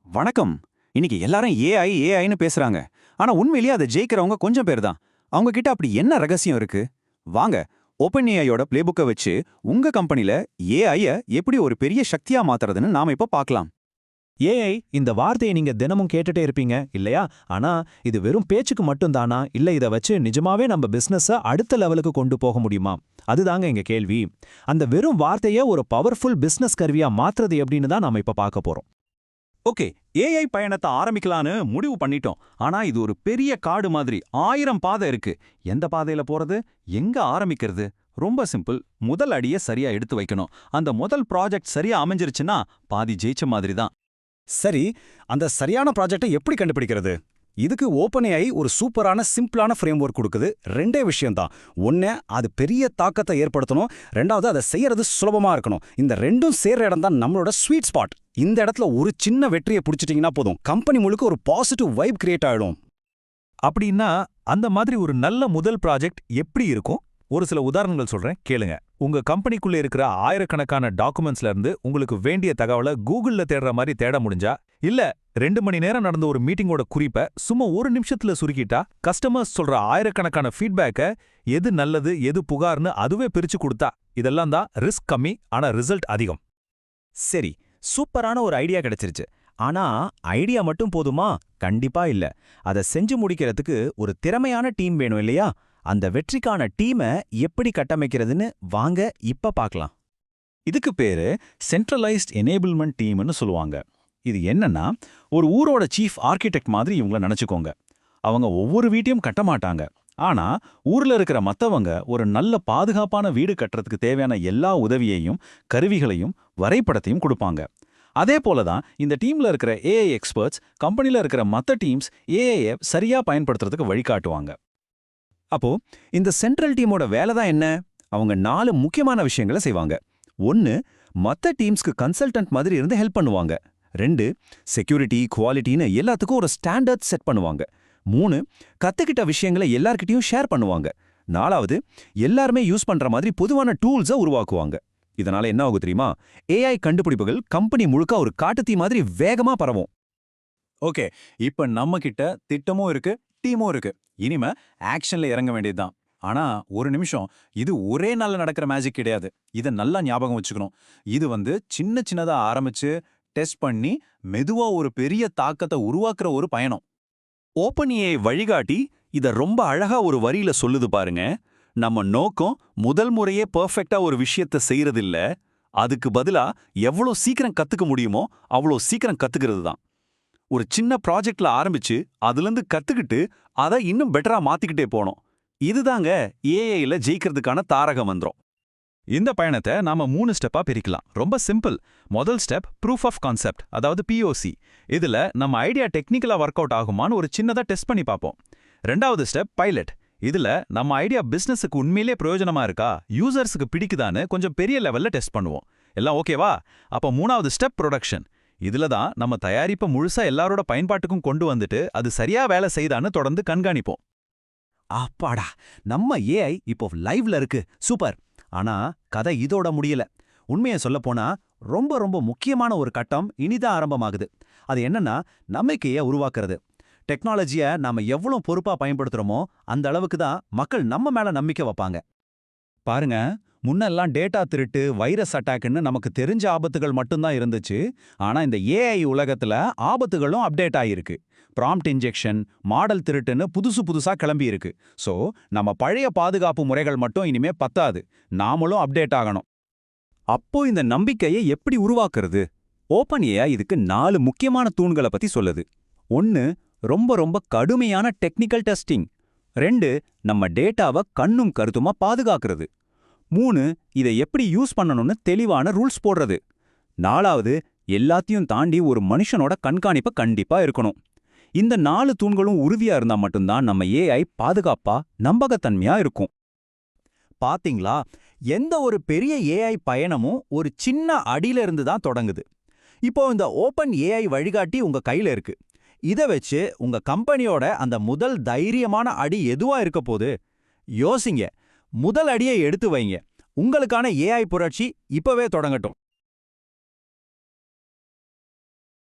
வணக்கம். இன்னைக்கு எல்லாரும் ஏஐ ஏஐன்னு பேசுறாங்க. ஆனா உண்மையிலேயே அதை ஜெயிக்கிறவங்க கொஞ்சம் பேர் தான். அவங்க கிட்ட அப்படி என்ன ரகசியம் இருக்கு? வாங்க, ஓப்பன் ஏஐயோட பிளேபுக்கை வச்சு உங்க கம்பெனில ஏஐய எப்படி ஒரு பெரிய சக்தியா மாத்துறதுன்னு நாம இப்ப பார்க்கலாம். ஏஐ இந்த வார்த்தையை நீங்க தினமும் கேட்டுட்டே இருப்பீங்க இல்லையா? ஆனா இது வெறும் பேச்சுக்கு மட்டும்தானா, இல்ல இதை வச்சு நிஜமாவே நம்ம பிசினஸ அடுத்த லெவலுக்கு கொண்டு போக முடியுமா? அதுதாங்க எங்க கேள்வி. அந்த வெறும் வார்த்தையை ஒரு பவர்ஃபுல் பிசினஸ் கருவியா மாத்துறது எப்படின்னு தான் நாம இப்ப பார்க்க போறோம். ஓகே, ஏஐ பயணத்தை ஆரம்பிக்கலான்னு முடிவு பண்ணிட்டோம். ஆனா இது ஒரு பெரிய காடு மாதிரி 1000 பாதை இருக்கு. எந்த பாதையில போறது, எங்க ஆரம்பிக்கிறது? ரொம்ப சிம்பிள். முதல் அடியை சரியா எடுத்து வைக்கணும். அந்த முதல் ப்ராஜெக்ட் சரியா அமைஞ்சிருச்சுன்னா பாதி ஜெயிச்ச மாதிரி தான். சரி, அந்த சரியான ப்ராஜெக்டை எப்படி கண்டுபிடிக்கிறது? இதுக்கு ஓப்பன்ஏஐ ஒரு சூப்பரான சிம்பிளான ஃப்ரேம் ஒர்க் கொடுக்குது. ரெண்டே விஷயம்தான். ஒன்று, அது பெரிய தாக்கத்தை ஏற்படுத்தணும். ரெண்டாவது, அதை செய்யறது சுலபமா இருக்கணும். இந்த ரெண்டும் சேர்ற இடம் தான் நம்மளோட ஸ்வீட் ஸ்பாட். இந்த இடத்துல ஒரு சின்ன வெற்றியை பிடிச்சிட்டிங்கன்னா போதும், கம்பெனி முழுக்க ஒரு பாசிட்டிவ் வைப் கிரியேட் ஆயிடும். அப்படின்னா அந்த மாதிரி ஒரு நல்ல முதல் ப்ராஜெக்ட் எப்படி இருக்கும்? ஒரு சில உதாரணங்கள் சொல்றேன், கேளுங்க. உங்க கம்பெனிக்குள்ள இருக்கிற ஆயிரக்கணக்கான டாக்குமெண்ட்ஸ்ல இருந்து உங்களுக்கு வேண்டிய தகவலை கூகுள்ல தேடுற மாதிரி தேட முடிஞ்சா, இல்ல 2 மணி நேரம் நடந்த ஒரு மீட்டிங்கோட குறிப்பை சும்மா ஒரு நிமிஷத்துல சுருக்கிட்டா, கஸ்டமர்ஸ் சொல்ற ஆயிரக்கணக்கான ஃபீட்பேக்கை எது நல்லது எது புகார்னு அதுவே பிரிச்சு கொடுத்தா, இதெல்லாம் தான் ரிஸ்க் கம்மி ஆனா ரிசல்ட் அதிகம். சரி, சூப்பரான ஒரு ஐடியா கிடைச்சிருச்சு. ஆனா ஐடியா மட்டும் போதுமா? கண்டிப்பா இல்ல. அதை செஞ்சு முடிக்கிறதுக்கு ஒரு திறமையான டீம் வேணும் இல்லையா? அந்த வெற்றிக்கான டீமை எப்படி கட்டமைக்கிறதுன்னு வாங்க இப்ப பார்க்கலாம். இதுக்கு பேரு சென்ட்ரலைஸ்ட் எனேபிள்மெண்ட் டீம்னு சொல்லுவாங்க. இது என்னன்னா, ஒரு ஊரோட சீஃப் ஆர்கிடெக்ட் மாதிரி இவங்கள நினைச்சுக்கோங்க. அவங்க ஒவ்வொரு வீட்டையும் கட்ட மாட்டாங்க. ஆனா ஊர்ல இருக்கிற மத்தவங்க ஒரு நல்ல பாதுகாப்பான வீடு கட்டுறதுக்கு தேவையான எல்லா உதவியையும், கருவிகளையும், வரைபடத்தையும் கொடுப்பாங்க. அதே போல தான் இந்த டீம்ல இருக்கிற ஏஐ எக்ஸ்பர்ட்ஸ் கம்பெனில இருக்கிற மத்த டீம்ஸ் ஏஐயை சரியா பயன்படுத்துறதுக்கு வழிகாட்டுவாங்க. அப்போ இந்த சென்ட்ரல் டீமோட வேலை தான் என்ன? அவங்க 4 முக்கியமான விஷயங்களை செய்வாங்க. 1, மத்த டீம்ஸ்க்கு கன்சல்டன்ட் மாதிரி இருந்து ஹெல்ப் பண்ணுவாங்க. 2, செக்யூரிட்டி, குவாலிட்டின்னு எல்லாத்துக்கும் ஒரு ஸ்டாண்டர்ட் செட் பண்ணுவாங்க. 3, கத்துக்கிட்ட விஷயங்களை எல்லார்கிட்டயும் ஷேர் பண்ணுவாங்க. 4வது, எல்லாருமே யூஸ் பண்ற மாதிரி பொதுவான டூல்ஸை உருவாக்குவாங்க. இதனால என்ன ஆகும் தெரியுமா? ஏஐ கண்டுபிடிப்புகள் கம்பெனி முழுக்க ஒரு காட்டுத்தீ மாதிரி வேகமா பரவும். ஓகே, இப்ப நம்ம கிட்ட திட்டமும் இருக்கு, டீமும் இருக்கு. இனிமே ஆக்ஷன்ல இறங்க வேண்டியதுதான். ஆனா ஒரு நிமிஷம், இது ஒரே நாள்ல நடக்கிற மேஜிக் கிடையாது. இதை நல்லா ஞாபகம் வச்சுக்கணும். இது சின்ன சின்னதா ஆரம்பிச்சு டெஸ்ட் பண்ணி மெதுவா ஒரு பெரிய தாக்கத்தை உருவாக்குற ஒரு பயணம். ஓப்பன் ஏஐ வழிகாட்டி இத ரொம்ப அழகா ஒரு வரியில சொல்லுது பாருங்க. நம்ம நோக்கம் முதல் முறையே பெர்ஃபெக்ட்டா ஒரு விஷயத்த செய்யறதில்ல, அதுக்கு பதிலா எவ்வளோ சீக்கிரம் கத்துக்க முடியுமோ அவ்வளோ சீக்கிரம் கத்துக்கிறது தான். ஒரு சின்ன ப்ராஜெக்ட்ல ஆரம்பிச்சு அதிலிருந்து கத்துக்கிட்டு அதை இன்னும் பெட்டரா மாத்திக்கிட்டே போனோம். இதுதாங்க ஏஐல ஜெயிக்கிறதுக்கான தாரக மந்திரம். இந்த பயணத்தை நாம 3 ஸ்டெப்பா பிரிக்கலாம். ரொம்ப சிம்பிள். முதல் ஸ்டெப் ப்ரூஃப் ஆஃப் கான்செப்ட், அதாவது POC. இதுல நம்ம ஐடியா டெக்னிக்கலா ஒர்க் அவுட் ஆகுமான்னு ஒரு சின்னதா டெஸ்ட் பண்ணி பார்ப்போம். 2வது ஸ்டெப் பைலட். இதுல நம்ம ஐடியா பிசினஸுக்கு உண்மையிலே பிரயோஜனமா இருக்கா, யூசர்ஸுக்கு பிடிக்குதான்னு கொஞ்சம் பெரிய லெவல்ல டெஸ்ட் பண்ணுவோம். எல்லாம் ஓகேவா? அப்ப 3வது ஸ்டெப் ப்ரொடக்ஷன். இதுல தான் நம்ம தயாரிப்பை முழுசா எல்லாரோட பயன்பாட்டுக்கும் கொண்டு வந்துட்டு அது சரியா வேலை செய்தான்னு தொடர்ந்து கண்காணிப்போம். அப்பாடா, நம்ம ஏஐ இப்போ லைவ்ல இருக்கு. சூப்பர். ஆனா கதை இதோட முடியல. உண்மையை சொல்லப் போனா ரொம்ப ரொம்ப முக்கியமான ஒரு கட்டம் இனிதான் ஆரம்பமாகுது. அது என்னன்னா, நம்பிக்கையை உருவாக்குறது. டெக்னாலஜியை நாம எவ்வளவு பொறுப்பா பயன்படுத்துறோமோ அந்த அளவுக்கு தான் மக்கள் நம்ம மேல நம்பிக்கை வைப்பாங்க. பாருங்க, முன்னெல்லாம் டேட்டா திருட்டு, வைரஸ் அட்டாக்னு நமக்கு தெரிஞ்ச ஆபத்துகள் மட்டும்தான் இருந்துச்சு. ஆனா இந்த ஏஐ உலகத்துல ஆபத்துகளும் அப்டேட் ஆகியிருக்கு. ப்ராம்ப்ட் இன்ஜெக்ஷன், மாடல் திருட்டுன்னு புதுசா கிளம்பி இருக்கு. சோ நம்ம பழைய பாதுகாப்பு முறைகள் மட்டும் இனிமே பத்தாது, நாமளும் அப்டேட் ஆகணும். அப்போ இந்த நம்பிக்கையை எப்படி உருவாக்குறது? ஓப்பன் ஏஐ இதுக்கு 4 முக்கியமான தூண்களை பத்தி சொல்லுது. 1, ரொம்ப ரொம்ப கடுமையான டெக்னிக்கல் டெஸ்டிங். 2, நம்ம டேட்டாவை கண்ணும் கருத்துமா பாதுகாக்கிறது. 3, இதை எப்படி யூஸ் பண்ணணும்னு தெளிவான ரூல்ஸ் போடுறது. 4வது, எல்லாத்தையும் தாண்டி ஒரு மனுஷனோட கண்காணிப்பு கண்டிப்பா இருக்கணும். இந்த 4 தூண்களும் உறுதியா இருந்தா மட்டும்தான் நம்ம ஏஐ பாதுகாப்பா, நம்பகத்தன்மையா இருக்கும். பாத்தீங்களா, எந்த ஒரு பெரிய ஏஐ பயணமும் ஒரு சின்ன அடியில இருந்து தான் தொடங்குது. இப்போ இந்த ஓப்பன் ஏஐ வழிகாட்டி உங்க கையில இருக்கு. இதை வச்சு உங்க கம்பெனியோட அந்த முதல் தைரியமான அடி எதுவா இருக்க போது யோசிங்க. முதல் அடியை எடுத்து வைங்க. உங்களுக்கான ஏஐ புரட்சி இப்பவே தொடங்கட்டும்.